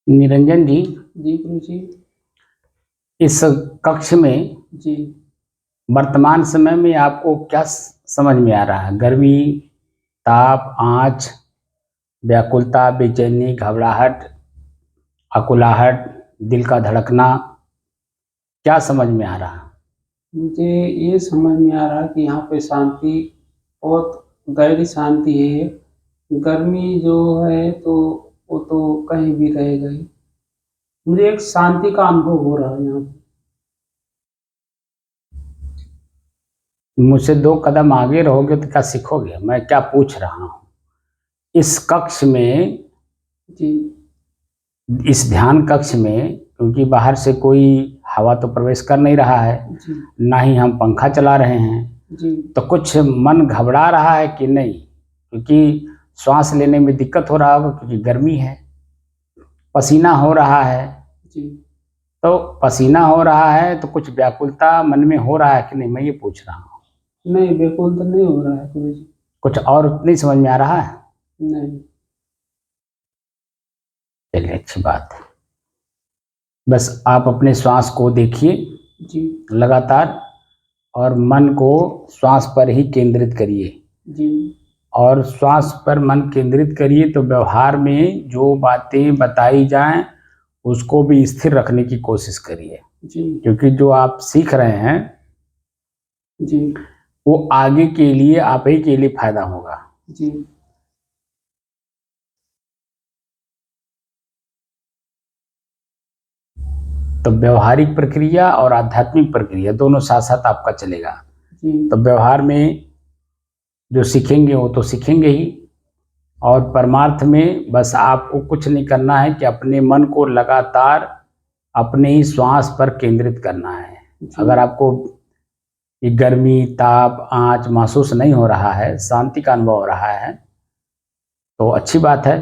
निरंजन जी, जी गुरु जी। इस कक्ष में जी वर्तमान समय में आपको क्या समझ में आ रहा है? गर्मी, ताप, आँच, व्याकुलता, बेचैनी, घबराहट, अकुलाहट, दिल का धड़कना, क्या समझ में आ रहा है? मुझे ये समझ में आ रहा है कि यहाँ पे शांति, बहुत गहरी शांति है। गर्मी जो है तो वो तो कहीं भी रहेगा ही। मुझे एक शांति का अनुभव हो रहा है यहाँ पे। मुझसे 2 कदम आगे रहोगे तो क्या सीखोगे? मैं क्या पूछ रहा हूँ? इस कक्ष में, जी इस ध्यान कक्ष में, क्योंकि बाहर से कोई हवा तो प्रवेश कर नहीं रहा है, जी ना ही हम पंखा चला रहे हैं, जी तो कुछ मन घबरा रहा है कि नहीं? क्योंकि श्वास लेने में दिक्कत हो रहा होगा, क्योंकि गर्मी है, पसीना हो रहा है। जी। तो पसीना हो रहा है तो कुछ व्याकुलता मन में हो रहा है कि नहीं, मैं ये पूछ रहा हूँ। नहीं, बिल्कुल तो नहीं हो रहा है गुरु जी। कुछ और नहीं समझ में आ रहा है? नहीं। चलिए, अच्छी बात है। बस आप अपने श्वास को देखिए जी लगातार, और मन को श्वास पर ही केंद्रित करिए। जी और श्वास पर मन केंद्रित करिए तो व्यवहार में जो बातें बताई जाएं उसको भी स्थिर रखने की कोशिश करिए, जी क्योंकि जो आप सीख रहे हैं जी वो आगे के लिए आप ही के लिए फायदा होगा। जी तो व्यवहारिक प्रक्रिया और आध्यात्मिक प्रक्रिया दोनों साथ साथ आपका चलेगा। जी तो व्यवहार में जो सीखेंगे वो तो सीखेंगे ही, और परमार्थ में बस आपको कुछ नहीं करना है कि अपने मन को लगातार अपने ही श्वास पर केंद्रित करना है। अगर आपको ये गर्मी, ताप, आँच महसूस नहीं हो रहा है, शांति का अनुभव हो रहा है, तो अच्छी बात है।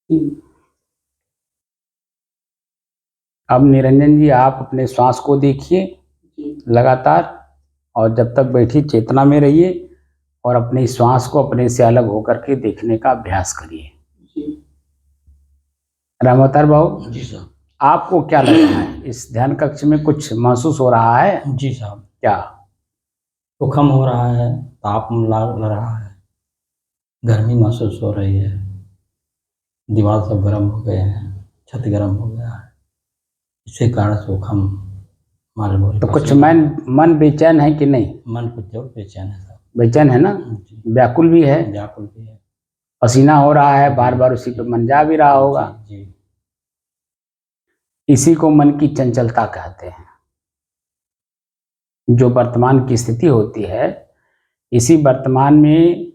जी अब निरंजन जी, आप अपने श्वास को देखिए जी लगातार, और जब तक बैठी चेतना में रहिए, और अपने श्वास को अपने से अलग होकर के देखने का अभ्यास करिए। जी। रामवतार बाबू, जी साहब। आपको क्या लग रहा है? इस ध्यान कक्ष में कुछ महसूस हो रहा है? जी साहब। क्या? जोखम हो रहा है, ताप लग रहा है, गर्मी महसूस हो रही है, दीवार सब गर्म हो गए हैं, छत गर्म हो गया है, इसी कारण जोखम हमारे बोले। तो कुछ मन बेचैन है कि नहीं? मन कुछ जरूर बेचैन है साहब। बेचैन है ना? जी। व्याकुल भी है, व्याकुल भी है, पसीना हो रहा है, बार बार उसी पे मन जा भी रहा होगा। जी जी। इसी को मन की चंचलता कहते हैं। जो वर्तमान की स्थिति होती है, इसी वर्तमान में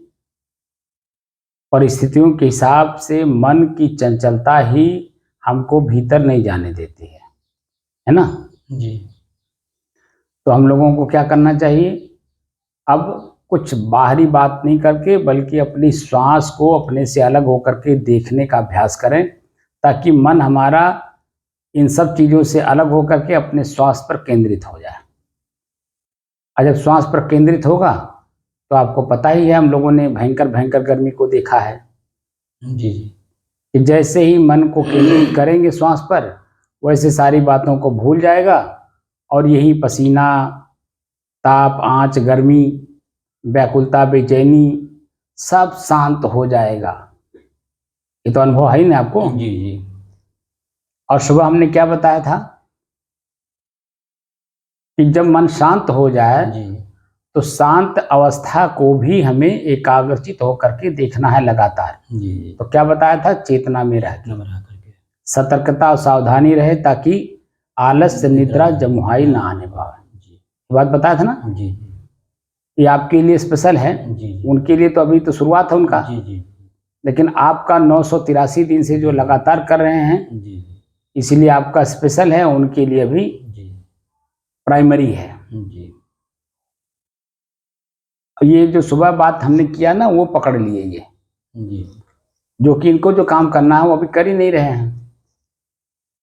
परिस्थितियों के हिसाब से मन की चंचलता ही हमको भीतर नहीं जाने देती है ना? जी तो हम लोगों को क्या करना चाहिए? अब कुछ बाहरी बात नहीं करके, बल्कि अपनी श्वास को अपने से अलग होकर के देखने का अभ्यास करें, ताकि मन हमारा इन सब चीज़ों से अलग होकर के अपने श्वास पर केंद्रित हो जाए। और जब श्वास पर केंद्रित होगा तो आपको पता ही है, हम लोगों ने भयंकर भयंकर गर्मी को देखा है जी जी। कि जैसे ही मन को केंद्रित करेंगे श्वास पर, वैसे सारी बातों को भूल जाएगा, और यही पसीना, ताप, आँच, गर्मी, व्याकुलता, बेचैनी सब शांत हो जाएगा। ये तो अनुभव है ही ना आपको? जी जी। और सुबह हमने क्या बताया था कि जब मन शांत हो जाए जी तो शांत अवस्था को भी हमें एकाग्रचित होकर के देखना है लगातार। जी। तो क्या बताया था? चेतना में रह के, करके सतर्कता और सावधानी रहे, ताकि आलस्य, निद्रा, जमुहाई ना आने पाए। जी। बात बताया था ना? जी ये आपके लिए स्पेशल है, जी। उनके लिए तो अभी तो शुरुआत है उनका। जी जी लेकिन आपका 983 दिन से जो लगातार कर रहे हैं, जी। इसलिए आपका स्पेशल है, उनके लिए भी जी प्राइमरी है। जी। ये जो सुबह बात हमने किया ना, वो पकड़ लिए ये, जी जो कि इनको जो काम करना है वो अभी कर ही नहीं रहे हैं।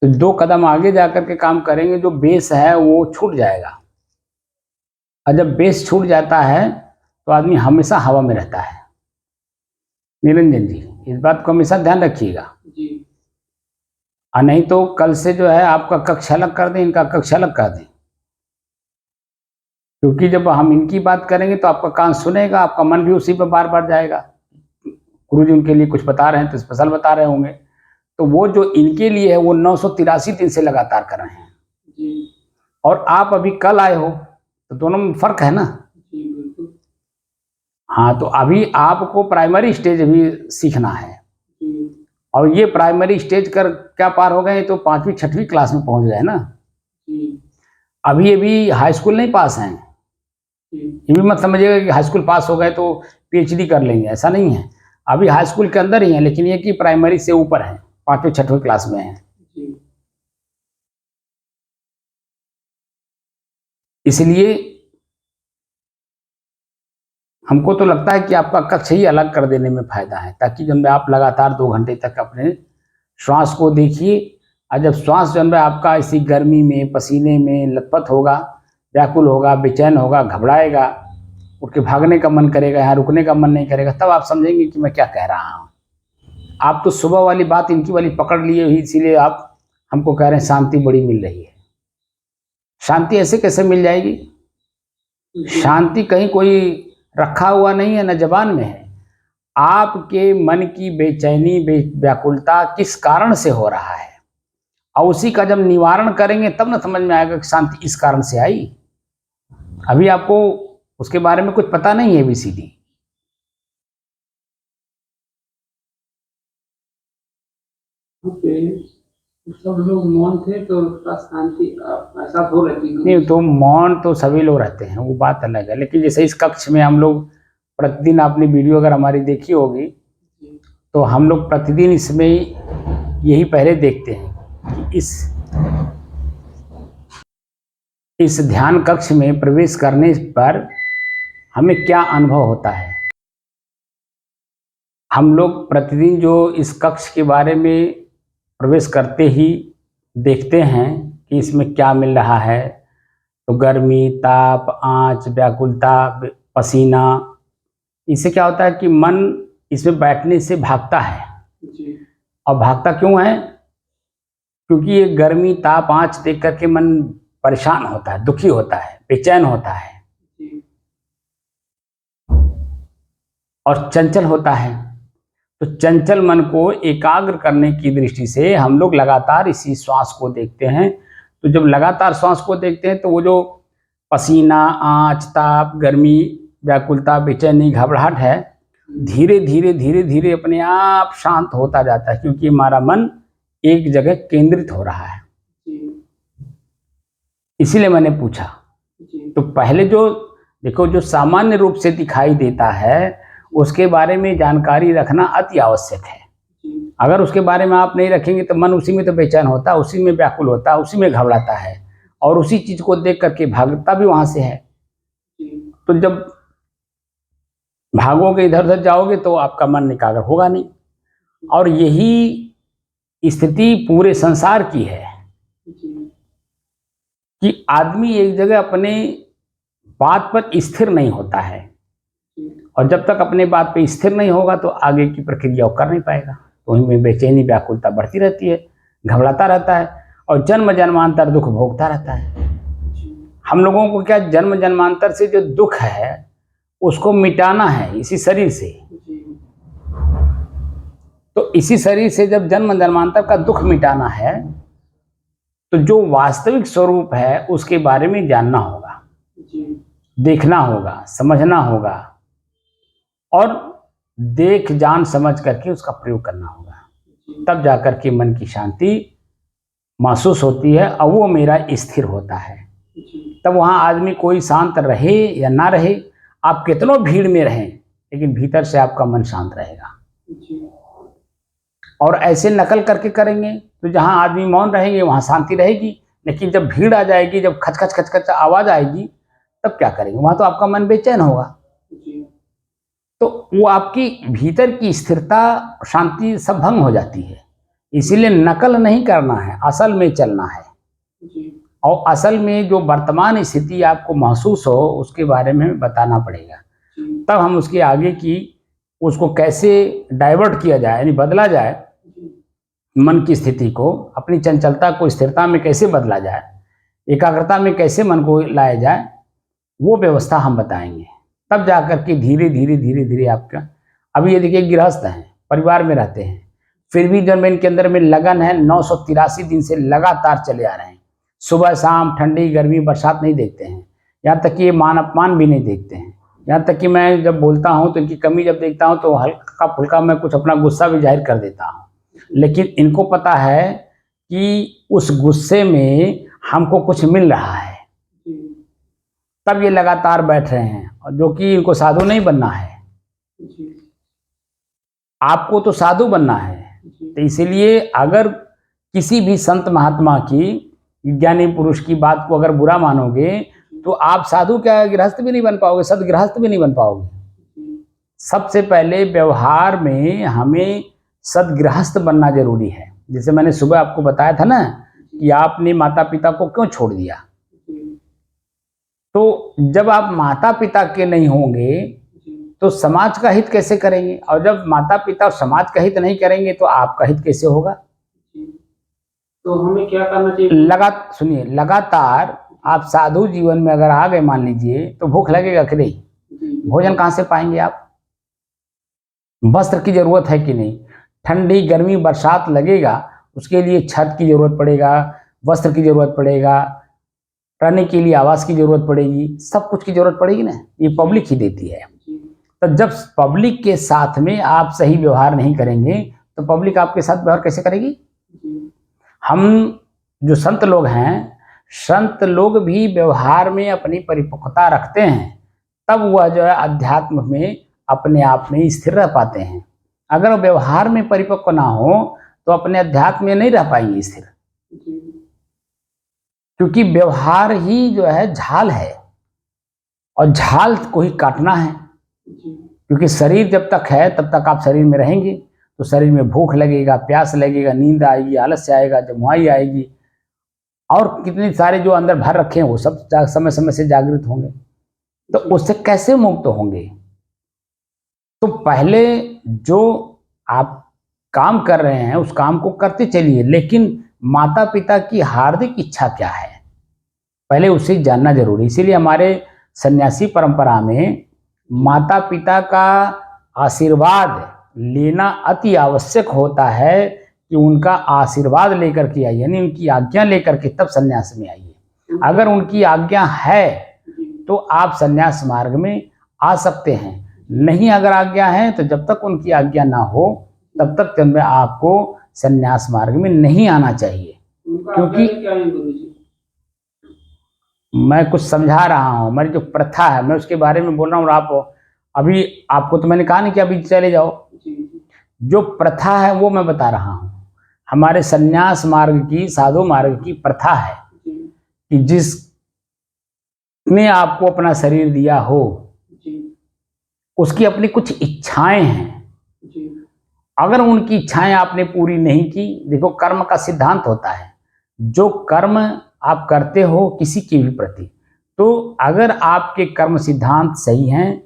तो 2 कदम आगे जाकर के काम करेंगे, जो बेस है वो छूट जाएगा। और जब बेस छूट जाता है तो आदमी हमेशा हवा में रहता है। निरंजन जी, इस बात को हमेशा ध्यान रखिएगा। जी और नहीं तो कल से जो है आपका कक्ष अलग कर दें, इनका कक्ष अलग कर दें, क्योंकि जब हम इनकी बात करेंगे तो आपका कान सुनेगा, आपका मन भी उसी पर बार बार जाएगा। गुरुजी उनके लिए कुछ बता रहे हैं तो स्पेशल बता रहे होंगे, तो वो जो इनके लिए है वो 983 दिन से लगातार कर रहे हैं, जी और आप अभी कल आए हो, तो दोनों में फर्क है ना। जी बिल्कुल। हाँ, तो अभी आपको प्राइमरी स्टेज अभी सीखना है, जी और ये प्राइमरी स्टेज कर क्या पार हो गए, तो 5वीं 6वीं क्लास में पहुंच गए ना। जी अभी हाई स्कूल नहीं पास हैं। जी ये भी मत समझिएगा कि हाई स्कूल पास हो गए तो पीएचडी कर लेंगे, ऐसा नहीं है। अभी हाई स्कूल के अंदर ही है, लेकिन ये कि प्राइमरी से ऊपर है, 5वीं 6वीं क्लास में है। जी इसलिए हमको तो लगता है कि आपका कक्ष ही अलग कर देने में फायदा है, ताकि जब आप लगातार 2 घंटे तक अपने श्वास को देखिए, और जब श्वास जब आपका इसी गर्मी में पसीने में लथपथ होगा, व्याकुल होगा, बेचैन होगा, घबराएगा, उठ के भागने का मन करेगा, यहाँ रुकने का मन नहीं करेगा, तब आप समझेंगे कि मैं क्या कह रहा हूँ। आप तो सुबह वाली बात इनकी वाली पकड़ लिए हुई, इसीलिए आप हमको कह रहे हैं शांति बड़ी मिल रही है। शांति ऐसे कैसे मिल जाएगी? शांति कहीं कोई रखा हुआ नहीं है, न जबान में है। आपके मन की बेचैनी व्याकुलता किस कारण से हो रहा है, और उसी का जब निवारण करेंगे तब ना समझ में आएगा कि शांति इस कारण से आई। अभी आपको उसके बारे में कुछ पता नहीं है ABCD। सब लोग मौन थे तो थोड़ा शांति ऐसा हो रही थी। नहीं, तो मौन तो सभी लोग रहते हैं, वो बात अलग है, लेकिन जैसे इस कक्ष में हम लोग प्रतिदिन, आपने वीडियो अगर हमारी देखी होगी, तो हम लोग प्रतिदिन इसमें यही पहले देखते हैं कि इस ध्यान कक्ष में प्रवेश करने पर हमें क्या अनुभव होता है। हम लोग प्रतिदिन जो इस कक्ष के बारे में प्रवेश करते ही देखते हैं कि इसमें क्या मिल रहा है, तो गर्मी, ताप, आँच, व्याकुलता, पसीना, इससे क्या होता है कि मन इसमें बैठने से भागता है। जी और भागता क्यों है? क्योंकि ये गर्मी, ताप, आँच देख करके मन परेशान होता है, दुखी होता है, बेचैन होता है जी और चंचल होता है। तो चंचल मन को एकाग्र करने की दृष्टि से हम लोग लगातार इसी श्वास को देखते हैं। तो जब लगातार श्वास को देखते हैं तो वो जो पसीना, आँच, ताप, गर्मी, व्याकुलता, बेचैनी, घबराहट है, धीरे धीरे धीरे धीरे अपने आप शांत होता जाता है, क्योंकि हमारा मन एक जगह केंद्रित हो रहा है। जी इसीलिए मैंने पूछा। जी तो पहले जो देखो, जो सामान्य रूप से दिखाई देता है उसके बारे में जानकारी रखना अति आवश्यक है। जी अगर उसके बारे में आप नहीं रखेंगे तो मन उसी में तो बेचैन होता है, उसी में व्याकुल होता है, उसी में घबराता है, और उसी चीज को देख करके भागता भी वहां से है। जी तो जब भागोगे, इधर उधर जाओगे, तो आपका मन एकाग्र होगा नहीं। और यही स्थिति पूरे संसार की है जी कि आदमी एक जगह अपने बात पर स्थिर नहीं होता है, और जब तक अपने बात पे स्थिर नहीं होगा तो आगे की प्रक्रिया वो कर नहीं पाएगा। तो वहीं में बेचैनी, व्याकुलता बढ़ती रहती है, घबराता रहता है, और जन्म जन्मांतर दुख भोगता रहता है। हम लोगों को क्या, जन्म जन्मांतर से जो दुख है उसको मिटाना है इसी शरीर से। तो इसी शरीर से जब जन्म जन्मांतर का दुख मिटाना है, तो जो वास्तविक स्वरूप है उसके बारे में जानना होगा, देखना होगा, समझना होगा, और देख जान समझ करके उसका प्रयोग करना होगा। तब जाकर के मन की शांति महसूस होती है, और वो मेरा स्थिर होता है। तब वहाँ आदमी कोई शांत रहे या ना रहे, आप कितनों भीड़ में रहें, लेकिन भीतर से आपका मन शांत रहेगा। और ऐसे नकल करके करेंगे तो जहाँ आदमी मौन रहेंगे वहाँ शांति रहेगी, लेकिन जब भीड़ आ जाएगी, जब खच खच खच खच आवाज़ आएगी, तब क्या करेंगे? वहाँ तो आपका मन बेचैन होगा। तो वो आपकी भीतर की स्थिरता, शांति सब भंग हो जाती है। इसीलिए नकल नहीं करना है, असल में चलना है। और असल में जो वर्तमान स्थिति आपको महसूस हो उसके बारे में बताना पड़ेगा, तब हम उसके आगे की उसको कैसे डाइवर्ट किया जाए, यानी बदला जाए, मन की स्थिति को, अपनी चंचलता को स्थिरता में कैसे बदला जाए, एकाग्रता में कैसे मन को लाया जाए, वो व्यवस्था हम बताएंगे। तब जाकर के धीरे धीरे धीरे धीरे आपका, अभी ये देखिए गृहस्थ हैं, परिवार में रहते हैं, फिर भी जब इनके अंदर में लगन है, 983 दिन से लगातार चले आ रहे हैं, सुबह शाम ठंडी गर्मी बरसात नहीं देखते हैं, यहाँ तक कि ये मान अपमान भी नहीं देखते हैं, यहाँ तक कि मैं जब बोलता हूँ तो इनकी कमी जब देखता हूँ तो हल्का फुल्का मैं कुछ अपना गुस्सा भी जाहिर कर देता हूँ, लेकिन इनको पता है कि उस गुस्से में हमको कुछ मिल रहा है, तब ये लगातार बैठ रहे हैं, और जो कि इनको साधु नहीं बनना है, आपको तो साधु बनना है। तो इसीलिए अगर किसी भी संत महात्मा की, ज्ञानी पुरुष की बात को अगर बुरा मानोगे तो आप साधु क्या गृहस्थ भी नहीं बन पाओगे, सदगृहस्थ भी नहीं बन पाओगे। सबसे पहले व्यवहार में हमें सदगृहस्थ बनना जरूरी है। जैसे मैंने सुबह आपको बताया था ना कि आपने माता पिता को क्यों छोड़ दिया, तो जब आप माता पिता के नहीं होंगे तो समाज का हित कैसे करेंगे, और जब माता पिता और समाज का हित नहीं करेंगे तो आपका हित कैसे होगा। तो हमें क्या करना चाहिए? सुनिए, लगातार आप साधु जीवन में अगर आ गए मान लीजिए, तो भूख लगेगा कि नहीं, भोजन कहाँ से पाएंगे आप, वस्त्र की जरूरत है कि नहीं, ठंडी गर्मी बरसात लगेगा, उसके लिए छत की जरूरत पड़ेगा, वस्त्र की जरूरत पड़ेगा, रहने के लिए आवास की जरूरत पड़ेगी, सब कुछ की जरूरत पड़ेगी ना, ये पब्लिक ही देती है। तो जब पब्लिक के साथ में आप सही व्यवहार नहीं करेंगे तो पब्लिक आपके साथ व्यवहार कैसे करेगी। हम जो संत लोग हैं, संत लोग भी व्यवहार में अपनी परिपक्वता रखते हैं, तब वह जो है अध्यात्म में अपने आप में स्थिर रह पाते हैं। अगर व्यवहार में परिपक्व ना हो तो अपने अध्यात्म में नहीं रह पाएंगे स्थिर, क्योंकि व्यवहार ही जो है झाल है, और झाल को ही काटना है। क्योंकि शरीर जब तक है तब तक आप शरीर में रहेंगे, तो शरीर में भूख लगेगा, प्यास लगेगा, नींद आएगी, आलस्य आएगा, जमुआई आएगी, और कितने सारे जो अंदर भर रखे हैं वो सब समय समय से जागृत होंगे। तो उससे कैसे मुक्त होंगे। तो पहले जो आप काम कर रहे हैं उस काम को करते चलिए, लेकिन माता पिता की हार्दिक इच्छा क्या है पहले उसे जानना जरूरी। इसीलिए हमारे सन्यासी परंपरा में माता पिता का आशीर्वाद लेना अति आवश्यक होता है, कि उनका आशीर्वाद लेकर के आइए, यानी उनकी आज्ञा लेकर के तब सन्यास में आइए। अगर उनकी आज्ञा है तो आप सन्यास मार्ग में आ सकते हैं, नहीं अगर आज्ञा है तो जब तक उनकी आज्ञा ना हो तब तक में आपको सन्यास मार्ग में नहीं आना चाहिए। क्योंकि मैं कुछ समझा रहा हूँ, हमारी जो प्रथा है मैं उसके बारे में बोल रहा हूँ। आप अभी आपको तो मैंने कहा नहीं कि अभी चले जाओ, जो प्रथा है वो मैं बता रहा हूँ। हमारे सन्यास मार्ग की, साधु मार्ग की प्रथा है कि जिसने आपको अपना शरीर दिया हो उसकी अपनी कुछ इच्छाएं हैं, अगर उनकी इच्छाएं आपने पूरी नहीं की, देखो कर्म का सिद्धांत होता है, जो कर्म आप करते हो किसी के भी प्रति, तो अगर आपके कर्म सिद्धांत सही हैं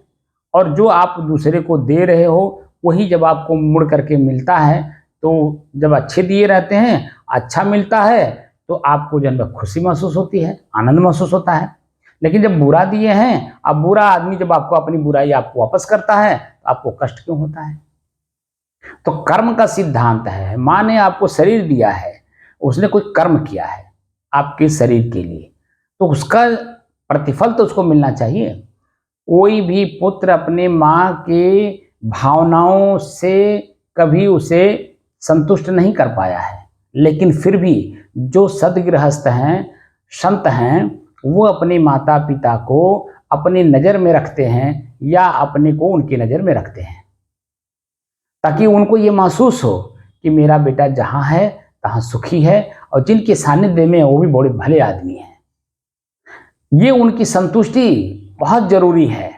और जो आप दूसरे को दे रहे हो वही जब आपको मुड़ करके मिलता है, तो जब अच्छे दिए रहते हैं, अच्छा मिलता है, तो आपको जन्म खुशी महसूस होती है, आनंद महसूस होता है। लेकिन जब बुरा दिए हैं, अब बुरा आदमी जब आपको अपनी बुराई आपको वापस करता है तो आपको कष्ट क्यों होता है। तो कर्म का सिद्धांत है, माँ ने आपको शरीर दिया है, उसने कोई कर्म किया है आपके शरीर के लिए, तो उसका प्रतिफल तो उसको मिलना चाहिए। कोई भी पुत्र अपने माँ के भावनाओं से कभी उसे संतुष्ट नहीं कर पाया है, लेकिन फिर भी जो सदगृहस्थ हैं, संत हैं, वो अपने माता पिता को अपनी नज़र में रखते हैं या अपने को उनकी नज़र में रखते हैं, ताकि उनको ये महसूस हो कि मेरा बेटा जहाँ है तहाँ सुखी है, और जिनके सानिध्य में वो भी बड़े भले आदमी हैं। ये उनकी संतुष्टि बहुत जरूरी है।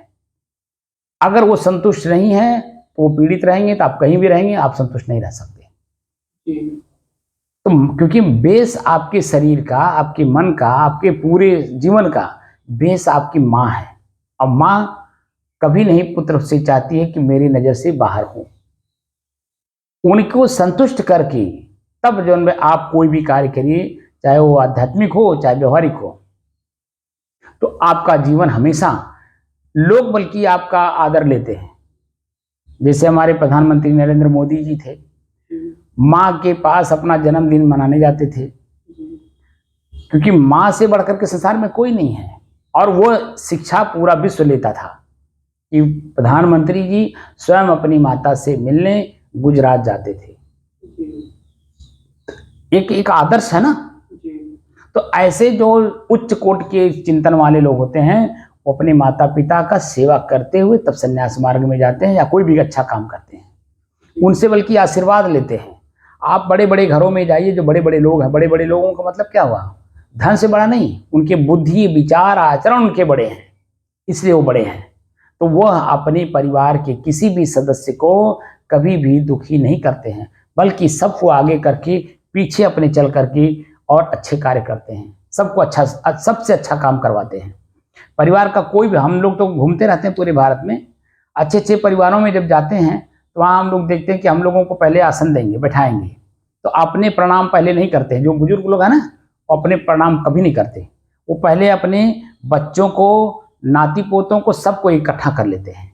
अगर वो संतुष्ट नहीं है तो वो पीड़ित रहेंगे, तो आप कहीं भी रहेंगे आप संतुष्ट नहीं रह सकते। तो क्योंकि बेस आपके शरीर का, आपके मन का, आपके पूरे जीवन का बेस आपकी माँ है, और माँ कभी नहीं पुत्र से चाहती है कि मेरी नज़र से बाहर हो। उनको संतुष्ट करके तब जो में आप कोई भी कार्य करिए, चाहे वो आध्यात्मिक हो चाहे व्यवहारिक हो, तो आपका जीवन हमेशा लोग बल्कि आपका आदर लेते हैं। जैसे हमारे प्रधानमंत्री नरेंद्र मोदी जी थे, माँ के पास अपना जन्मदिन मनाने जाते थे, क्योंकि माँ से बढ़कर के संसार में कोई नहीं है। और वो शिक्षा पूरा विश्व लेता था कि प्रधानमंत्री जी स्वयं अपनी माता से मिलने गुजरात जाते थे। एक आदर्श है ना। तो ऐसे जो उच्च कोट के चिंतन वाले लोग होते हैं, वो अपने माता पिता का सेवा करते हुए तब संन्यास मार्ग में जाते हैं या कोई भी अच्छा काम करते हैं, उनसे बल्कि आशीर्वाद लेते हैं। आप बड़े बड़े घरों में जाइए, जो बड़े बड़े लोग हैं, बड़े बड़े लोगों का मतलब क्या हुआ, धन से बड़ा नहीं, उनके बुद्धि विचार आचरण उनके बड़े हैं, इसलिए वो बड़े हैं। तो वह अपने परिवार के किसी भी सदस्य को कभी भी दुखी नहीं करते हैं, बल्कि सबको आगे करके पीछे अपने चल करके और अच्छे कार्य करते हैं, सबको अच्छा सबसे अच्छा काम करवाते हैं। परिवार का कोई भी, हम लोग तो घूमते रहते हैं पूरे भारत में, अच्छे अच्छे परिवारों में जब जाते हैं तो वहाँ हम लोग देखते हैं कि हम लोगों को पहले आसन देंगे, बैठाएंगे, तो अपने प्रणाम पहले नहीं करते हैं। जो बुजुर्ग लोग हैं ना, वो अपने प्रणाम कभी नहीं करते, वो पहले अपने बच्चों को, नाती पोतों को, सबको इकट्ठा कर लेते हैं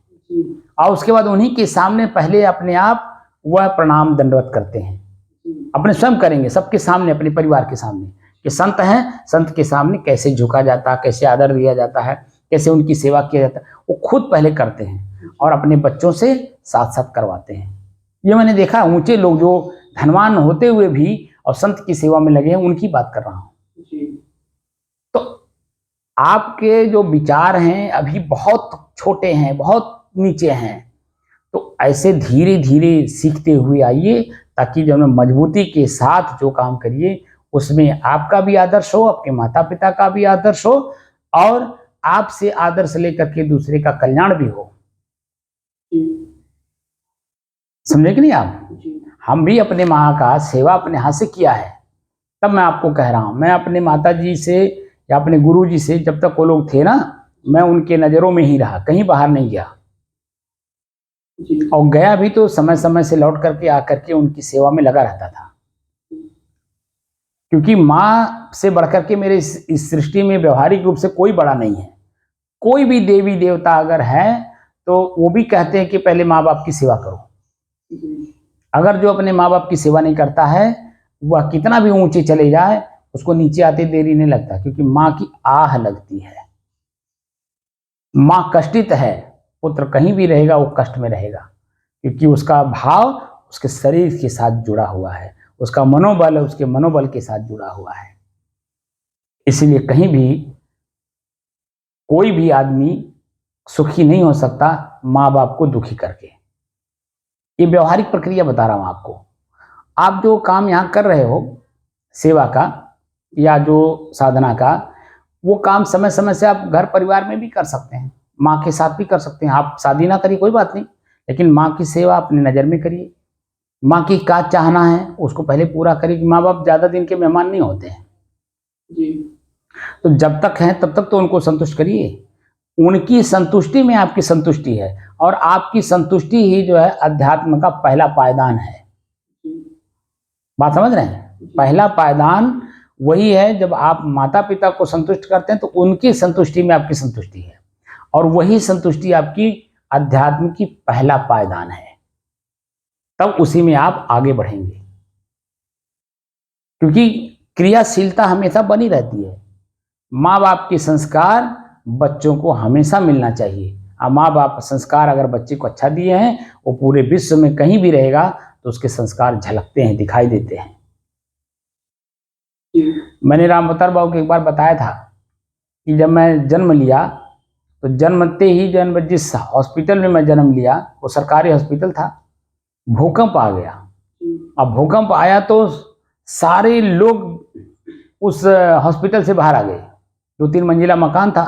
और उसके बाद उन्हीं के सामने पहले अपने आप वह प्रणाम दंडवत करते हैं। अपने स्वयं करेंगे, सबके सामने, अपने परिवार के सामने, कि संत हैं, संत के सामने कैसे झुका जाता है, कैसे आदर दिया जाता है, कैसे उनकी सेवा किया जाता है, वो खुद पहले करते हैं और अपने बच्चों से साथ साथ करवाते हैं। ये मैंने देखा, ऊंचे लोग जो धनवान होते हुए भी और संत की सेवा में लगे हैं, उनकी बात कर रहा हूँ। तो आपके जो विचार हैं अभी बहुत छोटे हैं, बहुत नीचे हैं, तो ऐसे धीरे धीरे सीखते हुए आइए, ताकि जो मजबूती के साथ जो काम करिए उसमें आपका भी आदर्श हो, आपके माता पिता का भी आदर्श हो और आपसे आदर्श लेकर के दूसरे का कल्याण भी हो। समझे कि नहीं आप? हम भी अपने माँ का सेवा अपने हाथ से किया है, तब मैं आपको कह रहा हूँ। मैं अपने माता जी से या अपने गुरु जी से, जब तक वो लोग थे ना, मैं उनके नज़रों में ही रहा, कहीं बाहर नहीं गया। और गया भी तो समय समय से लौट करके आकर के उनकी सेवा में लगा रहता था, क्योंकि माँ से बढ़कर के मेरे इस सृष्टि में व्यवहारिक रूप से कोई बड़ा नहीं है। कोई भी देवी देवता अगर है तो वो भी कहते हैं कि पहले माँ बाप की सेवा करो। अगर जो अपने माँ बाप की सेवा नहीं करता है, वह कितना भी ऊंचे चले जाए, उसको नीचे आते देरी नहीं लगता, क्योंकि माँ की आह लगती है। माँ कष्टित है, पुत्र कहीं भी रहेगा वो कष्ट में रहेगा, क्योंकि उसका भाव उसके शरीर के साथ जुड़ा हुआ है, उसका मनोबल उसके मनोबल के साथ जुड़ा हुआ है। इसलिए कहीं भी कोई भी आदमी सुखी नहीं हो सकता माँ बाप को दुखी करके। ये व्यवहारिक प्रक्रिया बता रहा हूँ आपको। आप जो काम यहाँ कर रहे हो सेवा का या जो साधना का, वो काम समय समय से आप घर परिवार में भी कर सकते हैं, माँ के साथ भी कर सकते हैं। आप शादी ना करिए कोई बात नहीं, लेकिन माँ की सेवा अपनी नज़र में करिए। माँ की क्या चाहना है उसको पहले पूरा करिए। माँ बाप ज़्यादा दिन के मेहमान नहीं होते हैं जी। तो जब तक हैं तब तक तो उनको संतुष्ट करिए। उनकी संतुष्टि में आपकी संतुष्टि है, और आपकी संतुष्टि ही जो है अध्यात्म का पहला पायदान है। बात समझ रहे हैं? पहला पायदान वही है, जब आप माता पिता को संतुष्ट करते हैं तो उनकी संतुष्टि में आपकी संतुष्टि है, और वही संतुष्टि आपकी अध्यात्म की पहला पायदान है। तब उसी में आप आगे बढ़ेंगे, क्योंकि क्रियाशीलता हमेशा बनी रहती है। माँ बाप के संस्कार बच्चों को हमेशा मिलना चाहिए, और माँ बाप संस्कार अगर बच्चे को अच्छा दिए हैं, वो पूरे विश्व में कहीं भी रहेगा तो उसके संस्कार झलकते हैं, दिखाई देते हैं। मैंने राम अवतार बाबू को एक बार बताया था कि जब मैं जन्म लिया तो जन्मते ही जिस हॉस्पिटल में मैं जन्म लिया वो सरकारी हॉस्पिटल था, भूकंप आ गया। अब भूकंप आया तो सारे लोग उस हॉस्पिटल से बाहर आ गए। 2-3 मंजिला मकान था,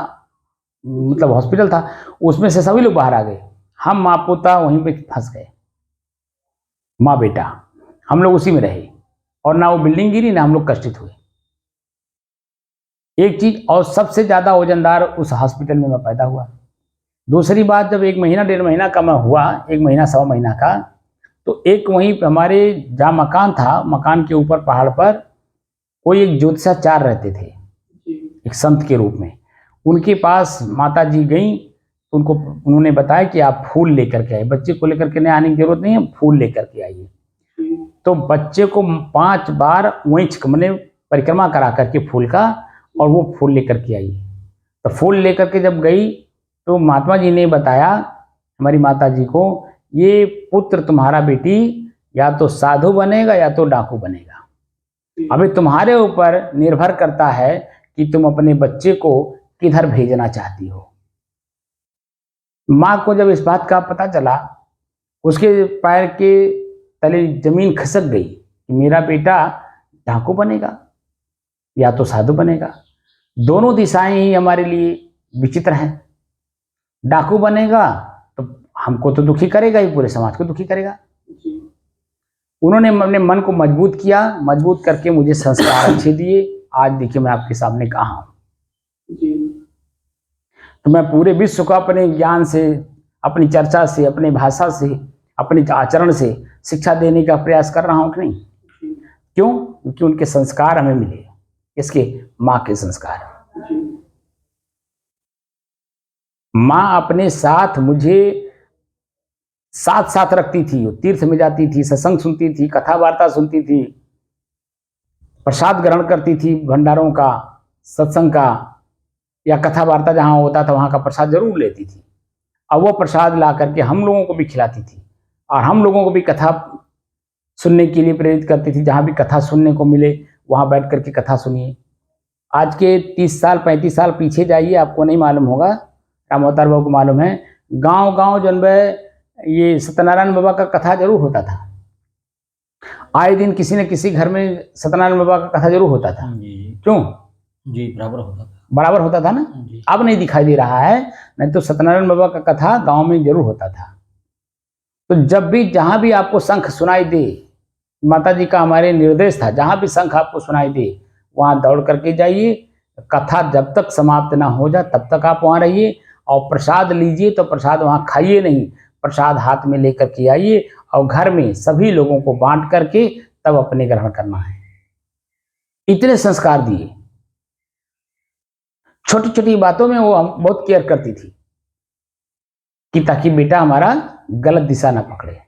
मतलब हॉस्पिटल था, उसमें से सभी लोग बाहर आ गए। हम माँ पोता वहीं पे फंस गए, माँ बेटा हम लोग उसी में रहे, और ना वो बिल्डिंग गिरी ना हम लोग कष्टित हुए। एक चीज और, सबसे ज्यादा वजनदार उस हॉस्पिटल में मैं पैदा हुआ। दूसरी बात, जब 1 महीना 1.5 महीना का मैं हुआ, 1 महीना 1.25 महीना का, तो एक वहीं पे हमारे जहाँ मकान था, मकान के ऊपर पहाड़ पर कोई एक ज्योतिषाचार्य रहते थे, एक संत के रूप में। उनके पास माता जी गई, उनको उन्होंने बताया कि आप फूल लेकर के आए, बच्चे को लेकर के नहीं आने की जरूरत नहीं है, फूल लेकर के आइए। तो बच्चे को 5 बार वहीं मैंने परिक्रमा करा करके फूल का, और वो फूल लेकर के आई। तो फूल लेकर के जब गई तो महात्मा जी ने बताया हमारी माता जी को, ये पुत्र तुम्हारा बेटी या तो साधु बनेगा या तो डाकू बनेगा। अभी तुम्हारे ऊपर निर्भर करता है कि तुम अपने बच्चे को किधर भेजना चाहती हो। माँ को जब इस बात का पता चला, उसके पैर के तले जमीन खिसक गई कि मेरा बेटा डाकू बनेगा या तो साधु बनेगा। दोनों दिशाएं ही हमारे लिए विचित्र हैं। डाकू बनेगा तो हमको तो दुखी करेगा ही, पूरे समाज को दुखी करेगा। उन्होंने अपने मन को मजबूत किया, मजबूत करके मुझे संस्कार अच्छे दिए। आज देखिए मैं आपके सामने कहाँ हूँ। तो मैं पूरे विश्व को अपने ज्ञान से, अपनी चर्चा से, अपनी भाषा से, अपने आचरण से शिक्षा देने का प्रयास कर रहा हूँ कि नहीं? क्यों? क्योंकि उनके संस्कार हमें मिले, इसके माँ के संस्कार। माँ अपने साथ मुझे साथ साथ रखती थी, तीर्थ में जाती थी, सत्संग सुनती थी, कथा वार्ता सुनती थी, प्रसाद ग्रहण करती थी, भंडारों का, सत्संग का या कथा वार्ता जहाँ होता था वहाँ का प्रसाद जरूर लेती थी। और वो प्रसाद ला करके हम लोगों को भी खिलाती थी, और हम लोगों को भी कथा सुनने के लिए प्रेरित करती थी। जहाँ भी कथा सुनने को मिले वहाँ बैठ करके कथा सुनिए। आज के 30 साल 35 साल पीछे जाइए, आपको नहीं मालूम होगा, राम अवतार बाबू को मालूम है, गांव गांव जन ये सत्यनारायण बाबा का कथा जरूर होता था। आए दिन किसी न किसी घर में सत्यनारायण बाबा का कथा जरूर होता था। क्यों? जी, बराबर होता था। बराबर होता था ना। अब नहीं दिखाई दे रहा है, नहीं तो सत्यनारायण बाबा का कथा गांव में जरूर होता था। तो जब भी जहां भी आपको शंख सुनाई दे, माता जी का हमारे निर्देश था, जहां भी शंख आपको सुनाई दे वहां दौड़ करके जाइए। कथा जब तक समाप्त ना हो जाए तब तक आप वहां रहिए, और प्रसाद लीजिए तो प्रसाद वहां खाइए नहीं, प्रसाद हाथ में लेकर के आइए और घर में सभी लोगों को बांट करके तब अपने ग्रहण करना है। इतने संस्कार दिए। छोटी छोटी बातों में वो बहुत केयर करती थी कि ताकि बेटा हमारा गलत दिशा ना पकड़े।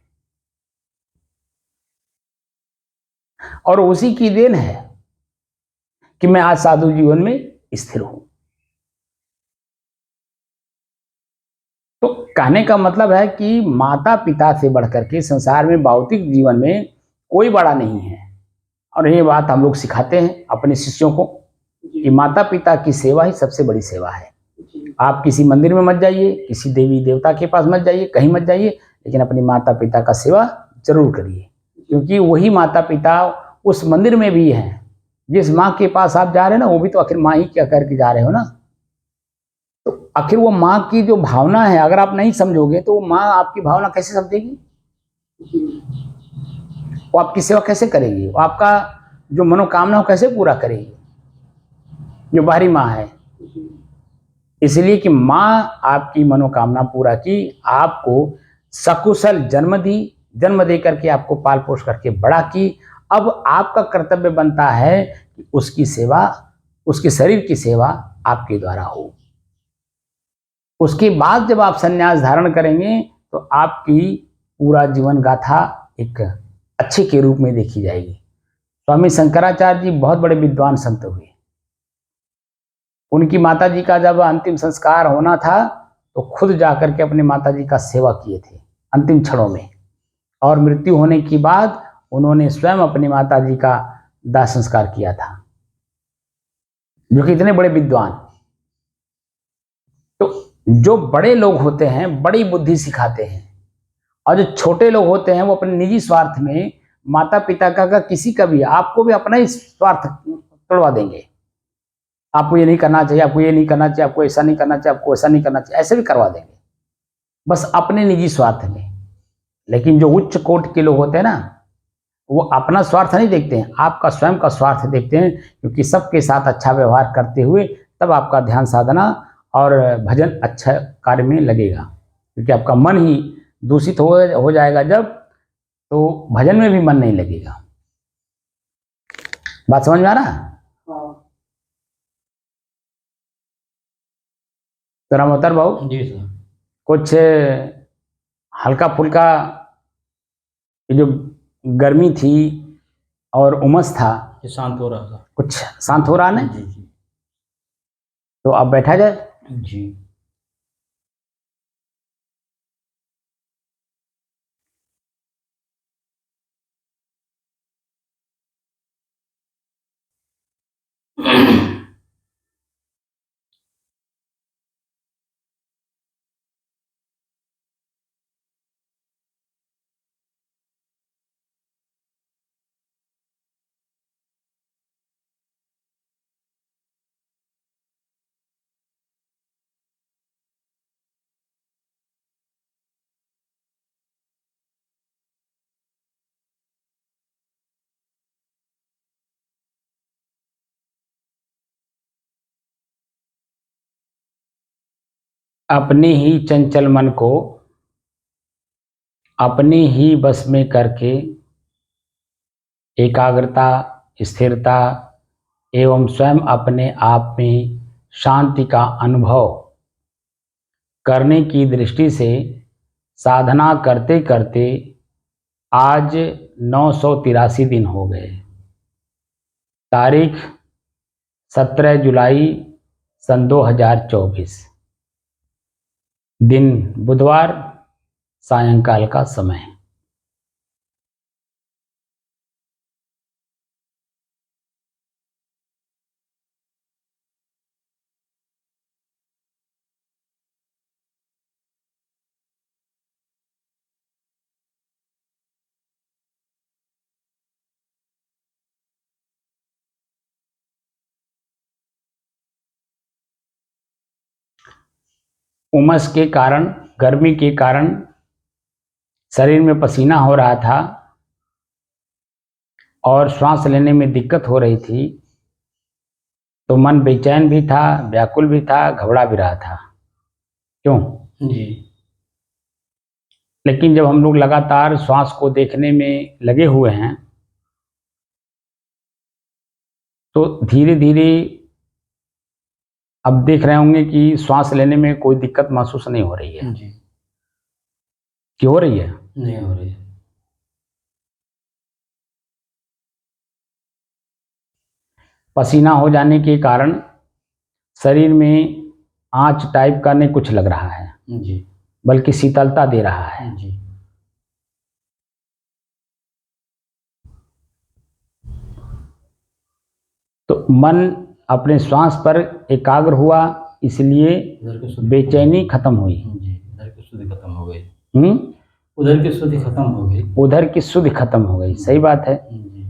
और उसी की देन है कि मैं आज साधु जीवन में स्थिर हूं। तो कहने का मतलब है कि माता पिता से बढ़कर के संसार में भौतिक जीवन में कोई बड़ा नहीं है। और ये बात हम लोग सिखाते हैं अपने शिष्यों को कि माता पिता की सेवा ही सबसे बड़ी सेवा है। आप किसी मंदिर में मत जाइए, किसी देवी देवता के पास मत जाइए, कहीं मत जाइए, लेकिन अपनी माता पिता का सेवा जरूर करिए, क्योंकि वही माता पिता उस मंदिर में भी है। जिस माँ के पास आप जा रहे हैं ना, वो भी तो आखिर माँ ही क्या करके जा रहे हो ना। तो आखिर वो माँ की जो भावना है, अगर आप नहीं समझोगे तो वो माँ आपकी भावना कैसे समझेगी? वो आपकी सेवा कैसे करेगी? वो आपका जो मनोकामना हो कैसे पूरा करेगी, जो बाहरी माँ है? इसलिए कि माँ आपकी मनोकामना पूरा की, आपको सकुशल जन्म दी, जन्म दे करके आपको पाल पोष करके बड़ा की। अब आपका कर्तव्य बनता है कि उसकी सेवा, उसके शरीर की सेवा आपके द्वारा हो। उसके बाद जब आप संन्यास धारण करेंगे तो आपकी पूरा जीवन गाथा एक अच्छे के रूप में देखी जाएगी। स्वामी शंकराचार्य जी बहुत बड़े विद्वान संत हुए। उनकी माताजी का जब अंतिम संस्कार होना था तो खुद जाकर के अपने माताजी का सेवा किए थे अंतिम क्षणों में, और मृत्यु होने के बाद उन्होंने स्वयं अपनी माताजी का दाह संस्कार किया था, जो कि इतने बड़े विद्वान। तो जो बड़े लोग होते हैं बड़ी बुद्धि सिखाते हैं, और जो छोटे लोग होते हैं वो अपने निजी स्वार्थ में माता पिता का किसी का भी, आपको भी अपना ही स्वार्थ तोड़वा देंगे। आपको ये नहीं करना चाहिए, आपको ये नहीं करना चाहिए, आपको ऐसा नहीं करना चाहिए, आपको ऐसा नहीं करना चाहिए, ऐसे भी करवा देंगे बस अपने निजी स्वार्थ में। लेकिन जो उच्च कोटि के लोग होते हैं ना, वो अपना स्वार्थ नहीं देखते हैं, आपका स्वयं का स्वार्थ देखते हैं, क्योंकि सबके साथ अच्छा व्यवहार करते हुए तब आपका ध्यान साधना और भजन अच्छा कार्य में लगेगा, क्योंकि आपका मन ही दूषित हो जाएगा जब, तो भजन में भी मन नहीं लगेगा। बात समझ में आ रहा है? हाँ तो रामोतर भाऊ जी सर। कुछ हल्का फुल्का, ये जो गर्मी थी और उमस था, ये शांत हो रहा था। कुछ शांत हो रहा है ना? जी जी तो अब बैठा जाए। जी। अपने ही चंचल मन को अपने ही बस में करके एकाग्रता, स्थिरता एवं स्वयं अपने आप में शांति का अनुभव करने की दृष्टि से साधना करते करते आज 983 दिन हो गए। तारीख 17 जुलाई सन 2024, दिन बुधवार, सायंकाल का समय। उमस के कारण, गर्मी के कारण शरीर में पसीना हो रहा था और श्वास लेने में दिक्कत हो रही थी, तो मन बेचैन भी था, व्याकुल भी था, घबरा भी रहा था। क्यों? जी लेकिन जब हम लोग लगातार श्वास को देखने में लगे हुए हैं, तो धीरे धीरे अब देख रहे होंगे कि श्वास लेने में कोई दिक्कत महसूस नहीं हो रही है। जी। क्यों हो रही है? नहीं हो रही है। पसीना हो जाने के कारण शरीर में आंच टाइप का नहीं कुछ लग रहा है, जी बल्कि शीतलता दे रहा है। जी तो मन अपने श्वास पर एकाग्र हुआ, इसलिए उधर की शुद्धि बेचैनी खत्म हुई। जी, इधर की शुद्धि खत्म हो गई। हम्म, उधर की शुद्धि खत्म हो गई। उधर की शुद्धि खत्म हो गई। सही बात है, जी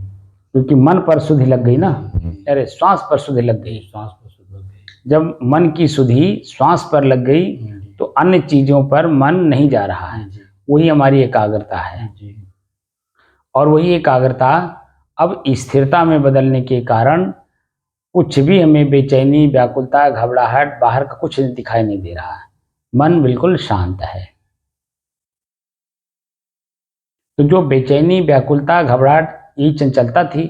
क्योंकि मन पर शुद्धि लग गई ना, जी। अरे श्वास पर शुद्धि लग गई। श्वास पर शुद्ध हो गई। जब मन की शुद्धि श्वास पर लग गई, जी तो अन्य चीजों पर मन नहीं जा रहा है। जी वही हमारी एकाग्रता है। जी और वही एकाग्रता अब स्थिरता में बदलने के कारण कुछ भी हमें बेचैनी, व्याकुलता, घबराहट बाहर का कुछ दिखाई नहीं दे रहा है। मन बिल्कुल शांत है। तो जो बेचैनी, व्याकुलता, घबराहट, यही चंचलता थी,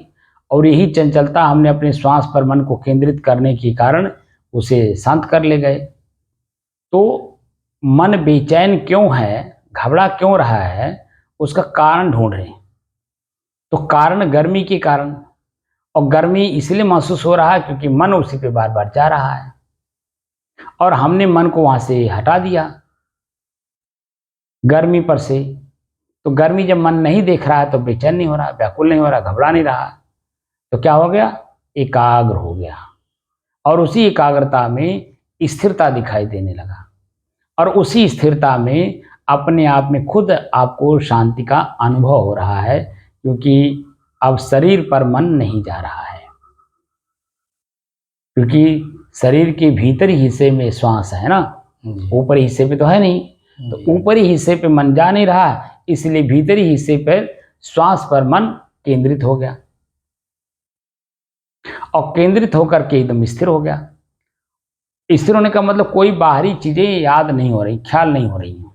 और यही चंचलता हमने अपने श्वास पर मन को केंद्रित करने के कारण उसे शांत कर ले गए। तो मन बेचैन क्यों है, घबरा क्यों रहा है, उसका कारण ढूंढ रहे हैं। तो कारण गर्मी के कारण, और गर्मी इसलिए महसूस हो रहा है क्योंकि मन उसी पे बार बार जा रहा है, और हमने मन को वहां से हटा दिया गर्मी पर से। तो गर्मी जब मन नहीं देख रहा है तो बेचैन नहीं हो रहा, व्याकुल नहीं हो रहा, घबरा नहीं रहा, तो क्या हो गया? एकाग्र हो गया, और उसी एकाग्रता में स्थिरता दिखाई देने लगा, और उसी स्थिरता में अपने आप में खुद आपको शांति का अनुभव हो रहा है, क्योंकि अब शरीर पर मन नहीं जा रहा है। क्योंकि शरीर के भीतरी हिस्से में श्वास है ना, ऊपरी हिस्से पे तो है नहीं। तो ऊपरी हिस्से पे मन जा नहीं रहा, इसलिए भीतरी हिस्से पर श्वास पर मन केंद्रित हो गया, और केंद्रित होकर के एकदम स्थिर हो गया। स्थिर होने का मतलब कोई बाहरी चीजें याद नहीं हो रही, ख्याल नहीं हो रही हैं।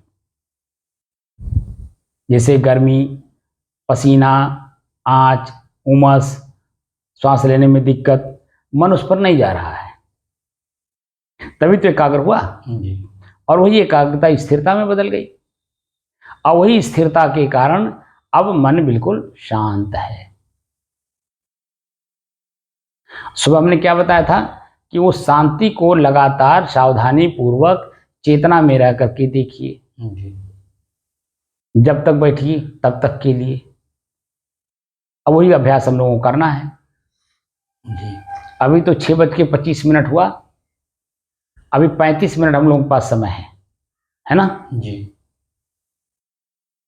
जैसे गर्मी, पसीना, आँच, उमस, श्वास लेने में दिक्कत, मन उस पर नहीं जा रहा है, तभी तो एकाग्र हुआ। जी और वही एकाग्रता स्थिरता में बदल गई। और वही स्थिरता के कारण अब मन बिल्कुल शांत है। सुबह हमने क्या बताया था कि वो शांति को लगातार सावधानी पूर्वक चेतना में रह करके देखिए, जी जब तक बैठिए तब तक के लिए। अब वही अभ्यास हम लोगों को करना है। जी अभी तो 6:25 हुआ, अभी 35 मिनट हम लोगों के पास समय है ना। जी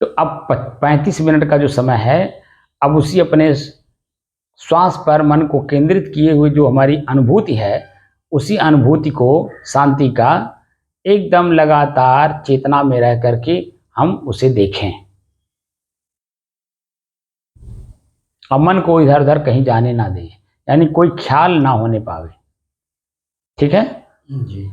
तो अब 35 मिनट का जो समय है, अब उसी अपने श्वास पर मन को केंद्रित किए हुए जो हमारी अनुभूति है, उसी अनुभूति को, शांति का, एकदम लगातार चेतना में रह करके हम उसे देखें। और मन को इधर उधर कहीं जाने ना दें, यानी कोई ख्याल ना होने पावे। ठीक है। जी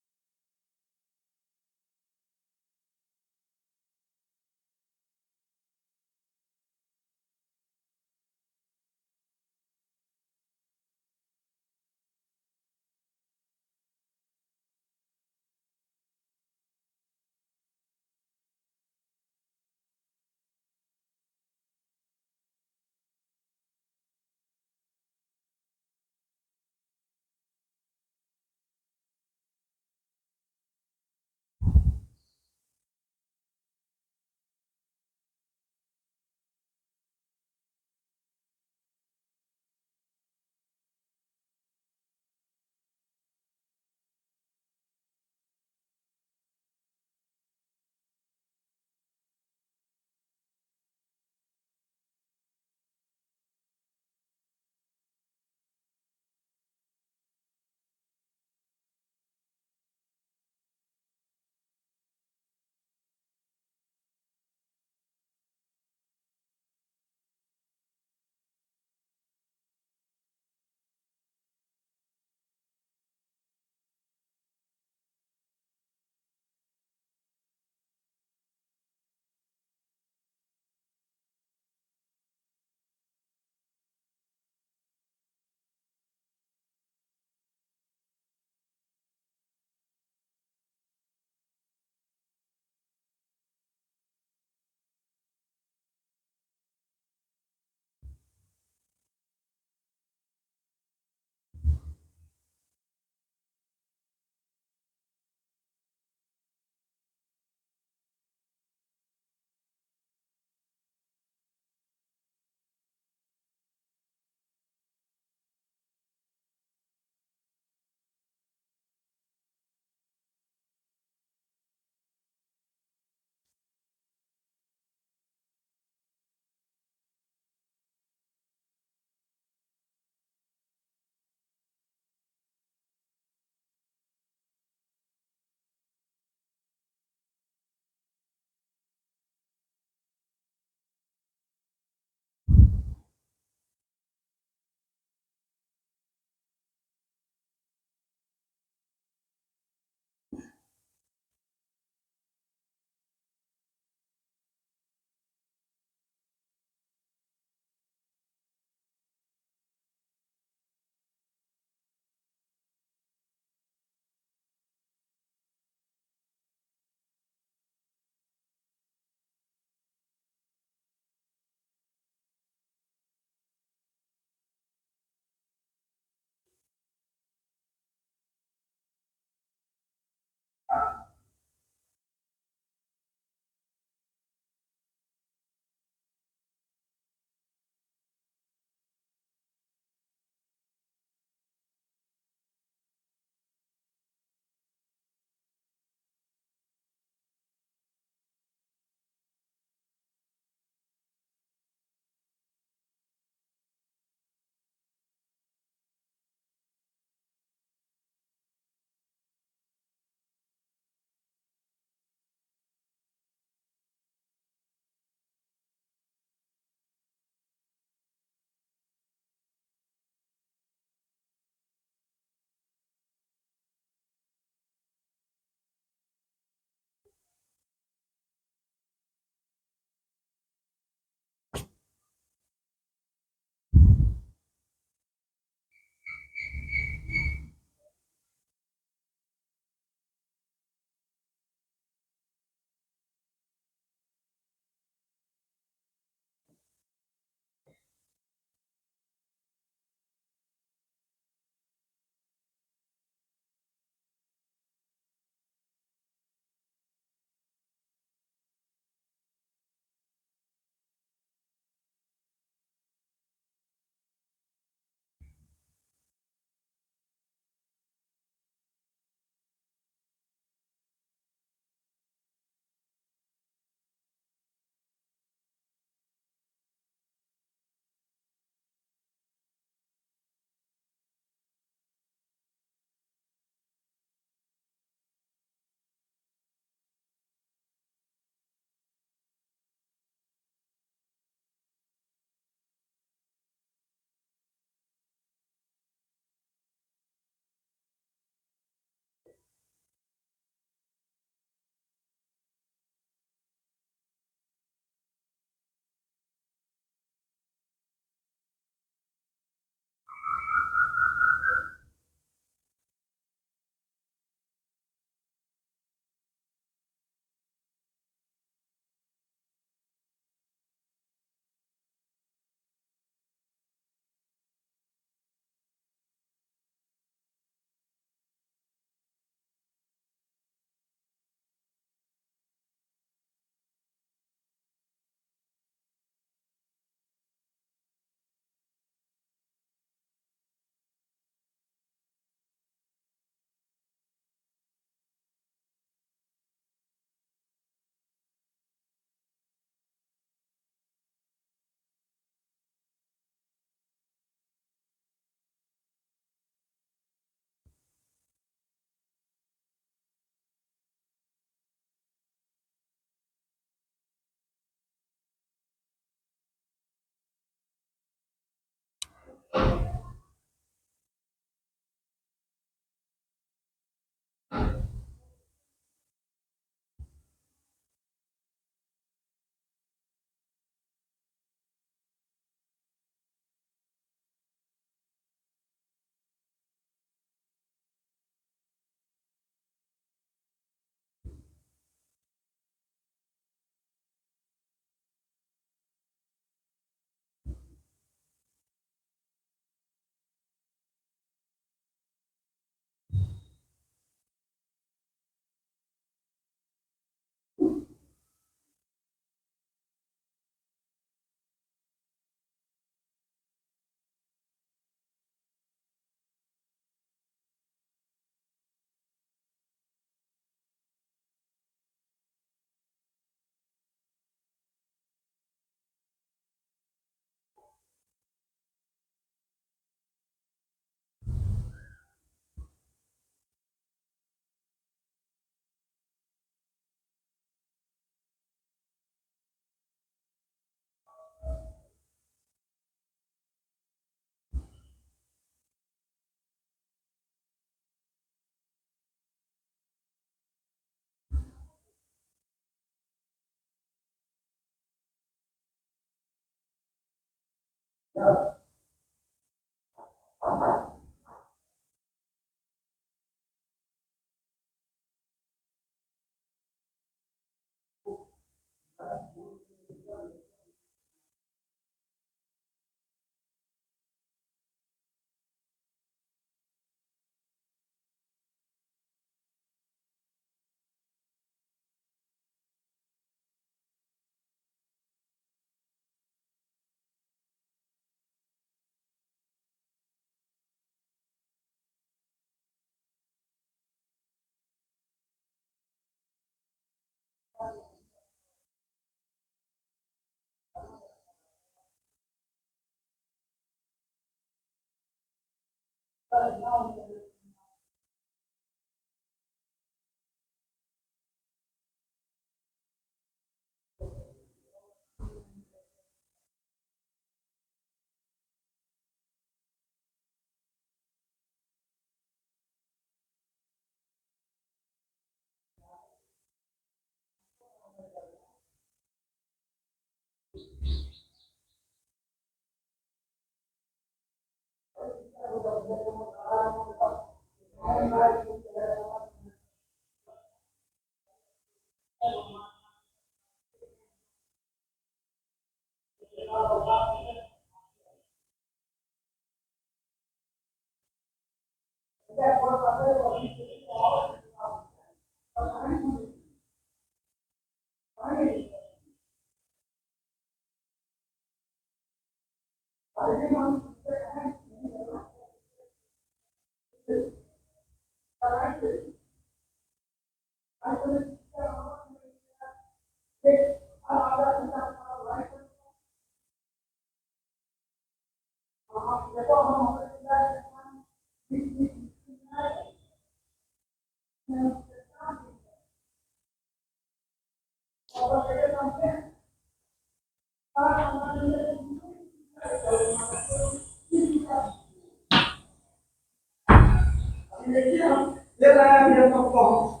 ले रहा है भैया सबको हम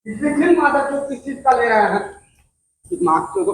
लेकिन माता जो किस चीज का ले रहा है दिमाग को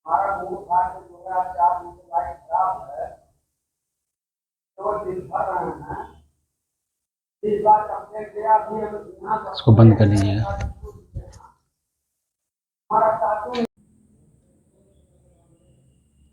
हमारा मुंह खा के 2004 में लाइट खराब है तो दिन भर रहे हैं। इस बार कंप्लेंट किया भी हम इसको बंद कर दीजिएगा। हमारा